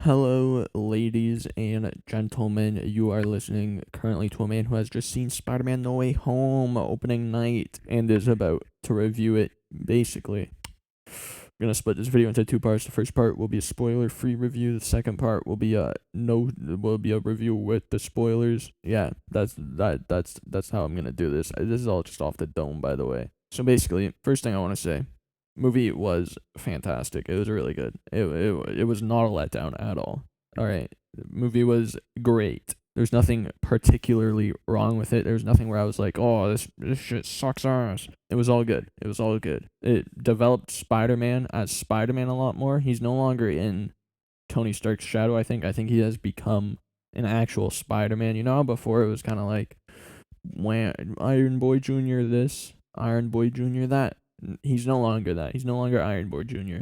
Hello, ladies and gentlemen. You are listening currently to a man who has just seen Spider Man No Way Home opening night and is about to review it. Basically, I'm gonna split this video into two parts. The first part will be a spoiler-free review. The second part will be a review with the spoilers. Yeah, that's how I'm gonna do this. This is all just off the dome, by the way. So basically, first thing I want to say, movie was fantastic. It was really good. It was not a letdown at all. All right, the movie was great. There's nothing particularly wrong with it. There's nothing where I was like, "Oh, this shit sucks ass." It was all good. It was all good. It developed Spider-Man as Spider-Man a lot more. He's no longer in Tony Stark's shadow, I think. I think he has become an actual Spider-Man. You know how before it was kind of like when Iron Boy Jr. this, Iron Boy Jr. that. He's no longer that. He's no longer Iron Boy Jr.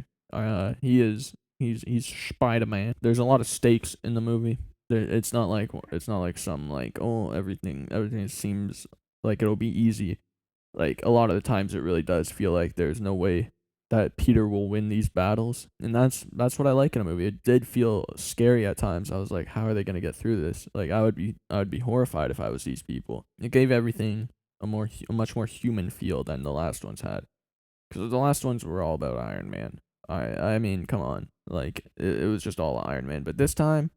He's Spider-Man. There's a lot of stakes in the movie. It's not like some like, oh, everything seems like it'll be easy. Like a lot of the times it really does feel like there's no way that Peter will win these battles. And that's what I like in a movie. It did feel scary at times. I was like, how are they going to get through this? Like I would be horrified if I was these people. It gave everything a much more human feel than the last ones had. Cuz the last ones were all about Iron Man. I mean, come on. Like it was just all Iron Man, but this time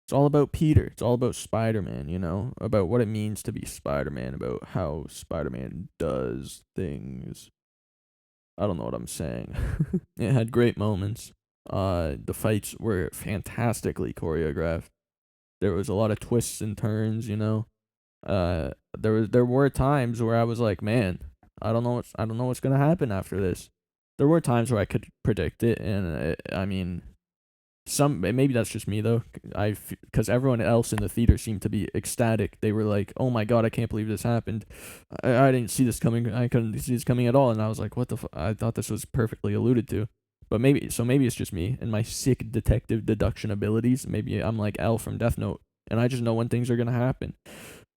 it's all about Peter. It's all about Spider-Man, about what it means to be Spider-Man, about how Spider-Man does things. I don't know what I'm saying. It had great moments. The fights were fantastically choreographed. There was a lot of twists and turns. There were times where I was like, man, I don't know what's gonna happen after this. There were times where I could predict it, and I mean, maybe that's just me though. Because everyone else in the theater seemed to be ecstatic. They were like, "Oh my god, I can't believe this happened. I didn't see this coming. I couldn't see this coming at all." And I was like, "What the? I thought this was perfectly alluded to." But maybe it's just me and my sick detective deduction abilities. Maybe I'm like L from Death Note, and I just know when things are gonna happen.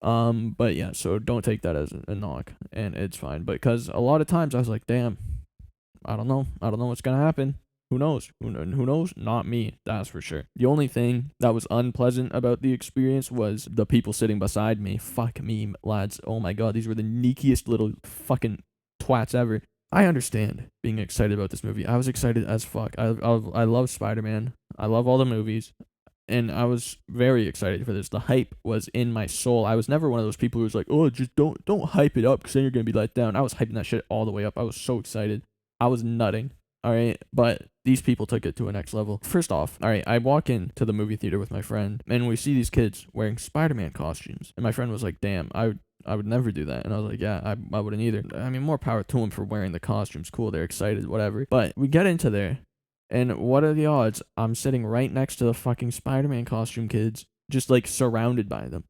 But yeah, so don't take that as a knock, and it's fine. But because a lot of times I was like, "Damn, I don't know what's gonna happen." Who knows? Who knows? Not me, that's for sure. The only thing that was unpleasant about the experience was the people sitting beside me. Fuck me, lads. Oh my god, these were the neakiest little fucking twats ever. I understand being excited about this movie. I was excited as fuck. I love Spider-Man. I love all the movies. And I was very excited for this. The hype was in my soul. I was never one of those people who was like, "Oh, just don't hype it up, because then you're gonna be let down." I was hyping that shit all the way up. I was so excited. I was nutting. All right, but these people took it to a next level. First off, all right, I walk into the movie theater with my friend, and we see these kids wearing Spider-Man costumes, and my friend was like, "Damn, I would never do that." And I was like, "Yeah, I wouldn't either." I mean, more power to them for wearing the costumes. Cool, they're excited, whatever. But we get into there, and what are the odds? I'm sitting right next to the fucking Spider-Man costume kids, just like surrounded by them.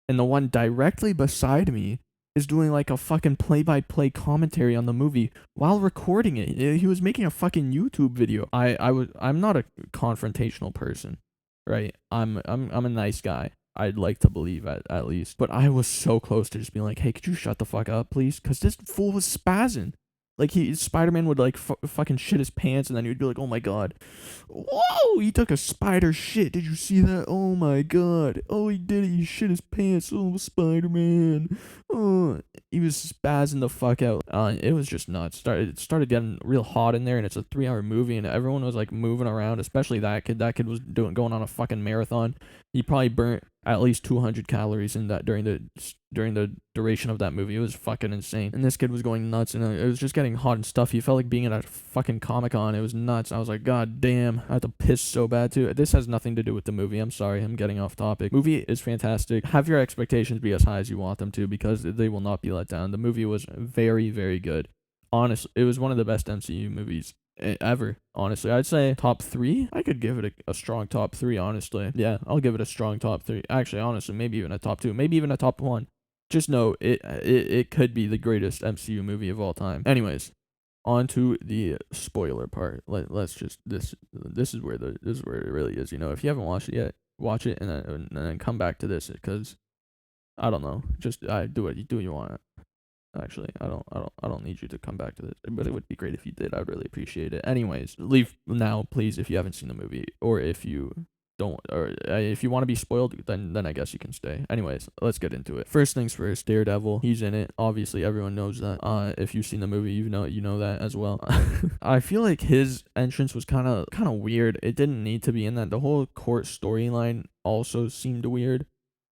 And the one directly beside me is doing like a fucking play-by-play commentary on the movie while recording it. He was making a fucking YouTube video. I'm not a confrontational person, right? I'm a nice guy. I'd like to believe at least. But I was so close to just being like, "Hey, could you shut the fuck up, please?" Cuz this fool was spazzing. Like Spider-Man would like fucking shit his pants, and then he'd be like, "Oh my god, whoa, he took a spider shit. Did you see that? Oh my god. Oh, he did it. He shit his pants. Oh, Spider-Man." Oh, he was spazzing the fuck out. It was just nuts. It started getting real hot in there, and it's a 3-hour movie, and everyone was like moving around, especially that kid. That kid was going on a fucking marathon. He probably burnt at least 200 calories in that during the duration of that movie. It was fucking insane. And this kid was going nuts, and it was just getting hot and stuffy. It felt like being at a fucking Comic-Con. It was nuts. I was like, God damn, I had to piss so bad too. This has nothing to do with the movie. I'm sorry, I'm getting off topic. Movie is fantastic. Have your expectations be as high as you want them to, because they will not be let down. The movie was very, very good. Honestly, it was one of the best MCU movies ever. Honestly, I'd say top 3. I could give it a strong top 3. Honestly, yeah, I'll give it a strong top 3. Actually, honestly, maybe even a top 2, maybe even a top 1. Just know it could be the greatest MCU movie of all time. Anyways, on to the spoiler part. Let's just this is where it really is. If you haven't watched it yet, watch it, and then come back to this, because I don't know. Just do what you want. Actually, I don't need you to come back to this, but it would be great if you did. I'd really appreciate it. Anyways, leave now, please, if you haven't seen the movie, or if you don't, or if you want to be spoiled, then I guess you can stay. Anyways, let's get into it. First things first, Daredevil, he's in it. Obviously, everyone knows that. If you've seen the movie, you know that as well. I feel like his entrance was kind of weird. It didn't need to be in that. The whole court storyline also seemed weird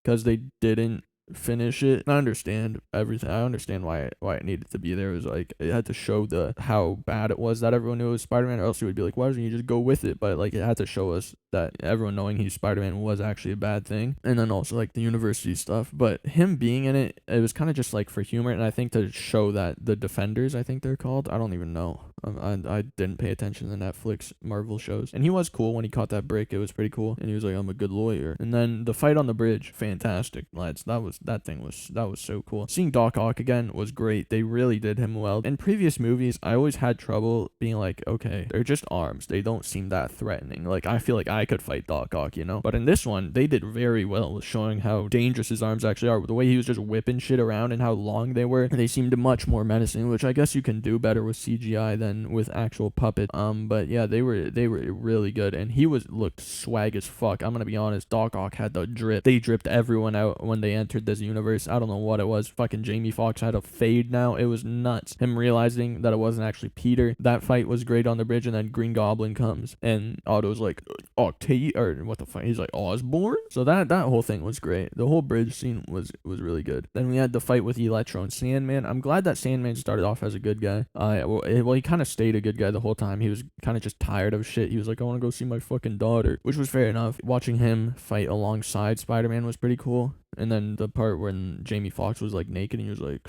because they didn't finish it. I understand everything. I understand why it needed to be there. It was like it had to show how bad it was that everyone knew it was Spider-Man, or else you would be like, why doesn't you just go with it? But like it had to show us that everyone knowing he's Spider-Man was actually a bad thing. And then also like the university stuff. But him being in it, it was kind of just like for humor, and I think to show that the Defenders, I think they're called. I don't even know. I didn't pay attention to Netflix Marvel shows. And he was cool when he caught that break. It was pretty cool. And he was like, I'm a good lawyer. And then the fight on the bridge, fantastic, lads. That was so cool. Seeing Doc Ock again was great. They really did him well. In previous movies, I always had trouble being like, okay, they're just arms. They don't seem that threatening. Like, I feel like I could fight Doc Ock, you know? But in this one, they did very well with showing how dangerous his arms actually are. The way he was just whipping shit around and how long they were, they seemed much more menacing, which I guess you can do better with CGI than with actual puppets. But yeah, they were really good, and he looked swag as fuck. I'm gonna be honest, Doc Ock had the drip. They dripped everyone out when they entered this universe. I don't know what it was. Fucking Jamie Foxx had a fade now. It was nuts. Him realizing that it wasn't actually Peter. That fight was great on the bridge, and then Green Goblin comes, and Otto's like, Octave, or what the fuck? He's like, Osborn? So that whole thing was great. The whole bridge scene was really good. Then we had the fight with Electro and Sandman. I'm glad that Sandman started off as a good guy. Well, he kind of stayed a good guy the whole time. He was kind of just tired of shit. He was like, I want to go see my fucking daughter, which was fair enough. Watching him fight alongside Spider-Man was pretty cool. And then the part when Jamie Foxx was like naked and he was like,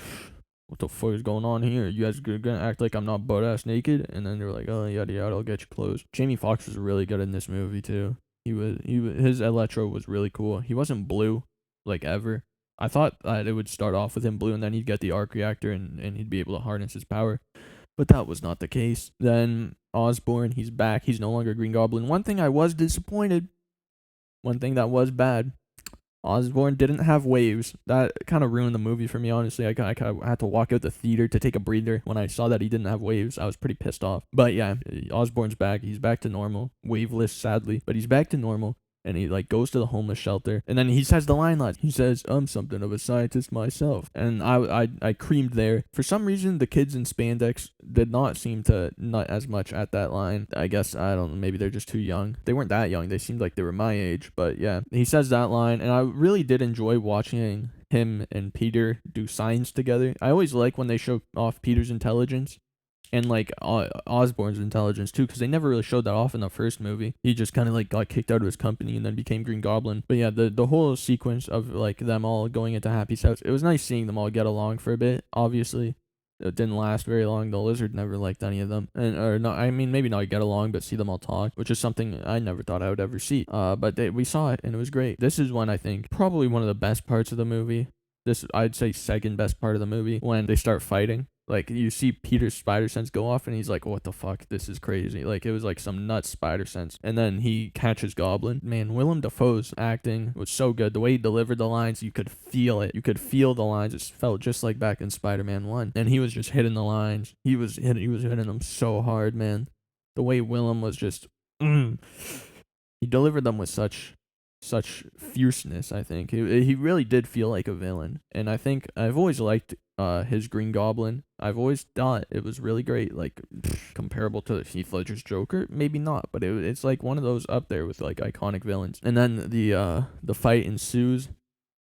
what the fuck is going on here? You guys are gonna act like I'm not butt-ass naked? And then they were like, oh, yada yada, I'll get you clothes. Jamie Foxx was really good in this movie too. His Electro was really cool. He wasn't blue like ever. I thought that it would start off with him blue and then he'd get the arc reactor and he'd be able to harness his power. But that was not the case. Then Osborn, he's back. He's no longer Green Goblin. One thing I was disappointed. One thing that was bad. Osborn didn't have waves. That kind of ruined the movie for me, honestly. I had to walk out the theater to take a breather when I saw that he didn't have waves. I was pretty pissed off. But yeah, Osborn's back. He's back to normal. Waveless, sadly. But he's back to normal. And he like goes to the homeless shelter, and then he says the line, he says, I'm something of a scientist myself. And I creamed there. For some reason, the kids in spandex did not seem to nut as much at that line. I guess, I don't know, maybe they're just too young. They weren't that young. They seemed like they were my age. But yeah, he says that line, and I really did enjoy watching him and Peter do signs together. I always like when they show off Peter's intelligence. And like Osborn's intelligence too, because they never really showed that off in the first movie. He just kind of like got kicked out of his company and then became Green Goblin. But yeah, the whole sequence of like them all going into Happy's house, it was nice seeing them all get along for a bit. Obviously, it didn't last very long. The Lizard never liked any of them, or no, I mean maybe not get along, but see them all talk, which is something I never thought I would ever see. But we saw it and it was great. This is one I think probably one of the best parts of the movie. This I'd say second best part of the movie when they start fighting. Like, you see Peter's spider sense go off, and he's like, what the fuck? This is crazy. Like, it was like some nuts spider sense. And then he catches Goblin. Man, Willem Dafoe's acting was so good. The way he delivered the lines, you could feel it. You could feel the lines. It felt just like back in Spider-Man 1. And he was just hitting the lines. He was hitting them so hard, man. The way Willem was just... He delivered them with such fierceness, I think. He really did feel like a villain. And I think I've always liked his Green Goblin. I've always thought it was really great. Like, comparable to Heath Ledger's Joker? Maybe not, but it's like one of those up there with like iconic villains. And then the fight ensues.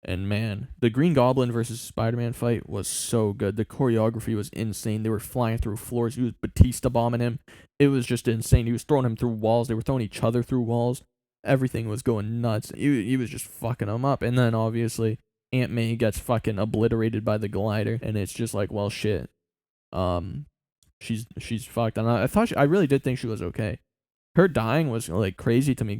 And man, the Green Goblin versus Spider-Man fight was so good. The choreography was insane. They were flying through floors. He was Batista bombing him. It was just insane. He was throwing him through walls. They were throwing each other through walls. Everything was going nuts. He was just fucking them up. And then obviously Aunt May gets fucking obliterated by the glider, and it's just like, well, shit. She's fucked. And I really did think she was okay. Her dying was like crazy to me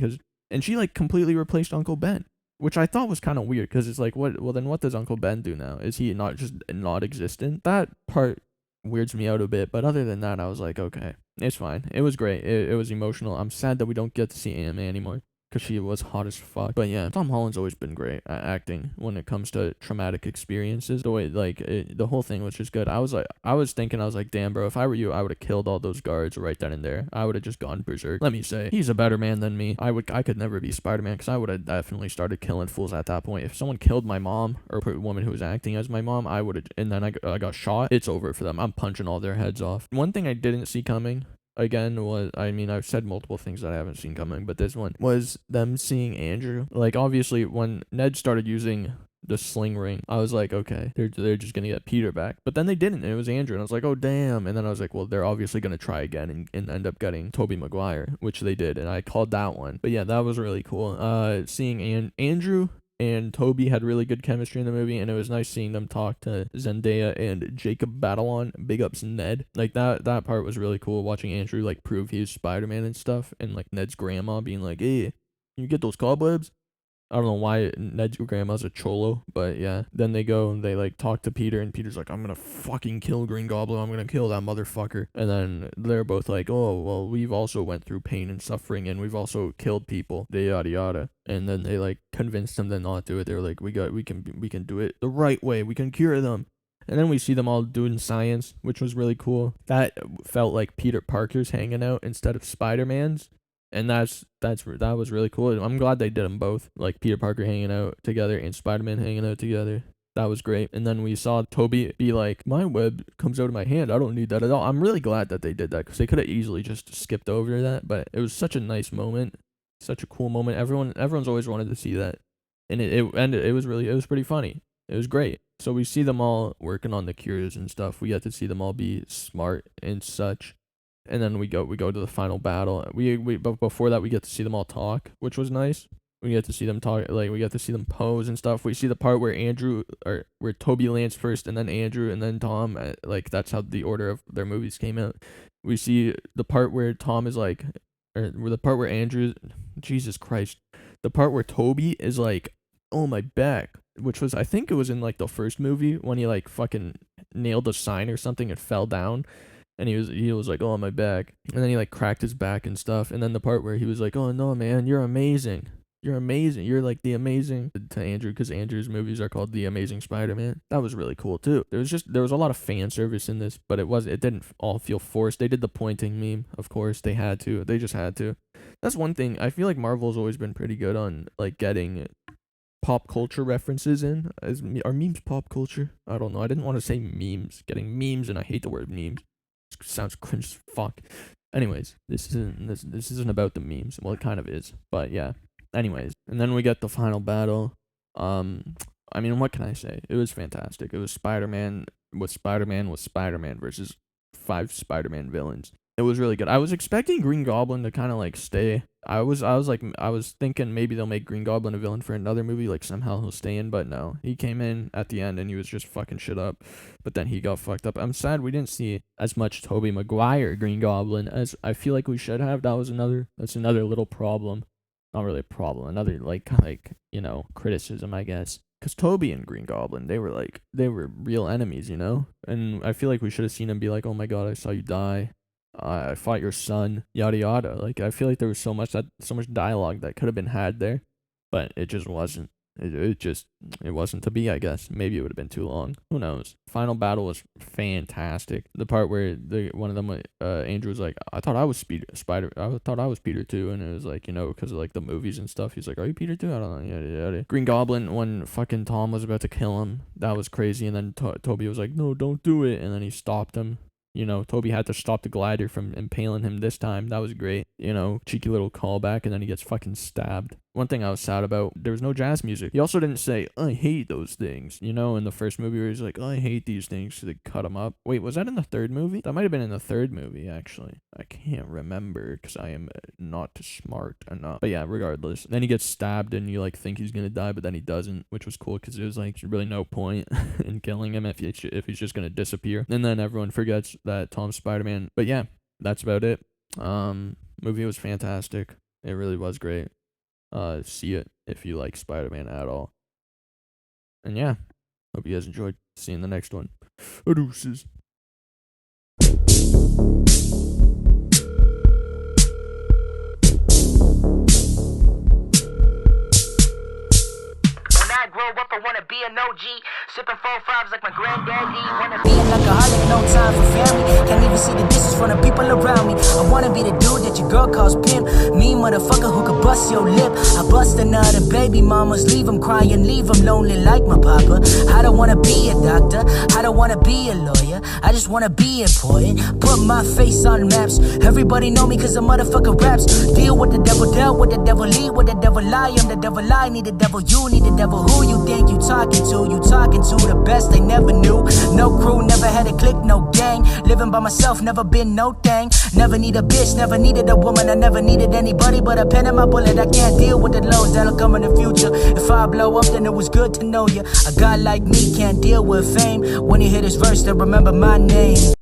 and she like completely replaced Uncle Ben, which I thought was kind of weird because it's like, then what does Uncle Ben do now? Is he not just not existent? That part weirds me out a bit, but other than that, I was like, okay, it's fine. It was great. It was emotional. I'm sad that we don't get to see Aunt May anymore. because she was hot as fuck. But yeah, Tom Holland's always been great at acting when it comes to traumatic experiences. The way, like, the whole thing was just good. I was thinking, I was like, damn, bro, if I were you, I would have killed all those guards right then and there. I would have just gone berserk. Let me say, he's a better man than me. I could never be Spider-Man, because I would have definitely started killing fools at that point. If someone killed my mom, or a woman who was acting as my mom, I would have, and then I got shot, it's over for them. I'm punching all their heads off. One thing I didn't see coming, again, was, I mean, I've said multiple things that I haven't seen coming, but this one was them seeing Andrew. Like, obviously, when Ned started using the sling ring, I was like, okay, they're just gonna get Peter back. But then they didn't, and it was Andrew, and I was like, oh damn. And then I was like, well, they're obviously gonna try again and end up getting Tobey Maguire, which they did, and I called that one. But yeah, that was really cool. Seeing Andrew and Toby had really good chemistry in the movie, and it was nice seeing them talk to Zendaya and Jacob Batalon. Big ups Ned. Like, that part was really cool, watching Andrew like prove he was Spider-Man and stuff, and like Ned's grandma being like, hey, you get those cobwebs? I don't know why Ned's grandma's a cholo, but yeah. Then they go and they like talk to Peter, and Peter's like, I'm gonna fucking kill Green Goblin. I'm gonna kill that motherfucker. And then they're both like, oh, well, we've also went through pain and suffering, and we've also killed people, yada yada. And then they like convinced them to not do it. They were like, we can do it the right way. We can cure them. And then we see them all doing science, which was really cool. That felt like Peter Parker's hanging out instead of Spider-Man's. And that was really cool. I'm glad they did them both, like Peter Parker hanging out together and Spider-Man hanging out together. That was great. And then we saw Toby be like, my web comes out of my hand. I don't need that at all. I'm really glad that they did that, because they could have easily just skipped over that. But it was such a nice moment, such a cool moment. Everyone's always wanted to see that, and it was pretty funny. It was great. So we see them all working on the cures and stuff. We get to see them all be smart and such. And then we go to the final battle. But before that, we get to see them all talk, which was nice. We get to see them talk, like, we get to see them pose and stuff. We see the part where where Toby lands first, and then Andrew, and then Tom. Like, that's how the order of their movies came out. We see the part where Tom is like, or the part where Andrew, Jesus Christ, the part where Toby is like, oh, my back, which was, I think it was in like the first movie when he like fucking nailed a sign or something and fell down. And he was like, oh, my back. And then he like cracked his back and stuff. And then the part where he was like, oh, no, man, you're amazing. You're amazing. You're like the amazing, to Andrew, because Andrew's movies are called The Amazing Spider-Man. That was really cool too. There was a lot of fan service in this, but it didn't all feel forced. They did the pointing meme, of course. They had to. They just had to. That's one thing. I feel like Marvel's always been pretty good on like getting pop culture references in. Are memes pop culture? I don't know. I didn't want to say memes. Getting memes, and I hate the word memes. Sounds cringe as fuck. Anyways, this isn't about the memes. Well, it kind of is, but yeah. Anyways, and then we get the final battle. I mean, what can I say? It was fantastic. It was Spider-Man versus 5 Spider-Man villains. It was really good. I was expecting Green Goblin to kind of like stay. I was thinking maybe they'll make Green Goblin a villain for another movie, like somehow he'll stay in, but no. He came in at the end and he was just fucking shit up, but then he got fucked up. I'm sad we didn't see as much Tobey Maguire Green Goblin as I feel like we should have. That's another little problem. Not really a problem. Another like criticism, I guess. Because Toby and Green Goblin, they were real enemies, And I feel like we should have seen him be like, oh my god, I saw you die. I fought your son, yada yada. Like, I feel like there was so much dialogue that could have been had there, but it just wasn't. It wasn't to be, I guess. Maybe it would have been too long. Who knows? Final battle was fantastic. The part where one of them, Andrew was like, I thought I was Peter too, and it was like, because of like the movies and stuff. He's like, are you Peter too? I don't know. Yada yada. Green Goblin, when fucking Tom was about to kill him, that was crazy. And then Toby was like, no, don't do it. And then he stopped him. Toby had to stop the glider from impaling him this time. That was great. Cheeky little callback, and then he gets fucking stabbed. One thing I was sad about, there was no jazz music. He also didn't say, I hate those things, in the first movie where he's like, I hate these things, so they cut him up. Wait, was that in the third movie? That might have been in the third movie, actually. I can't remember, because I am not smart enough. But yeah, regardless. Then he gets stabbed, and you, think he's gonna die, but then he doesn't, which was cool, because there was, really no point in killing him if he's just gonna disappear. And then everyone forgets that Tom's Spider-Man. But yeah, that's about it. Movie was fantastic. It really was great. See it if you like Spider-Man at all. And yeah, hope you guys enjoyed. See you in the next one. Deuces. rapper, wanna be an OG. Sipping 4-5s like my granddaddy. Wanna be an alcoholic, no time for family. Can't even see the distance from the people around me. I wanna be the dude that your girl calls pimp. Me, motherfucker, who could bust your lip. I bust a nut and baby mamas, leave them crying, leave them lonely like my papa. I don't wanna be a doctor, I don't wanna be a lawyer, I just wanna be important. Put my face on maps, everybody know me cause the motherfucker raps. Deal with the devil, dealt with the devil, lead with the devil, lie. I'm the devil, I need the devil, you need the devil. Who you think you talking to? You talking to the best they never knew. No crew, never had a clique, no gang. Living by myself, never been no thing. Never need a bitch, never needed a woman. I never needed anybody but a pen and my bullet. I can't deal with the lows that'll come in the future. If I blow up, then it was good to know you. A guy like me can't deal with fame. When you hear this verse, then remember my name.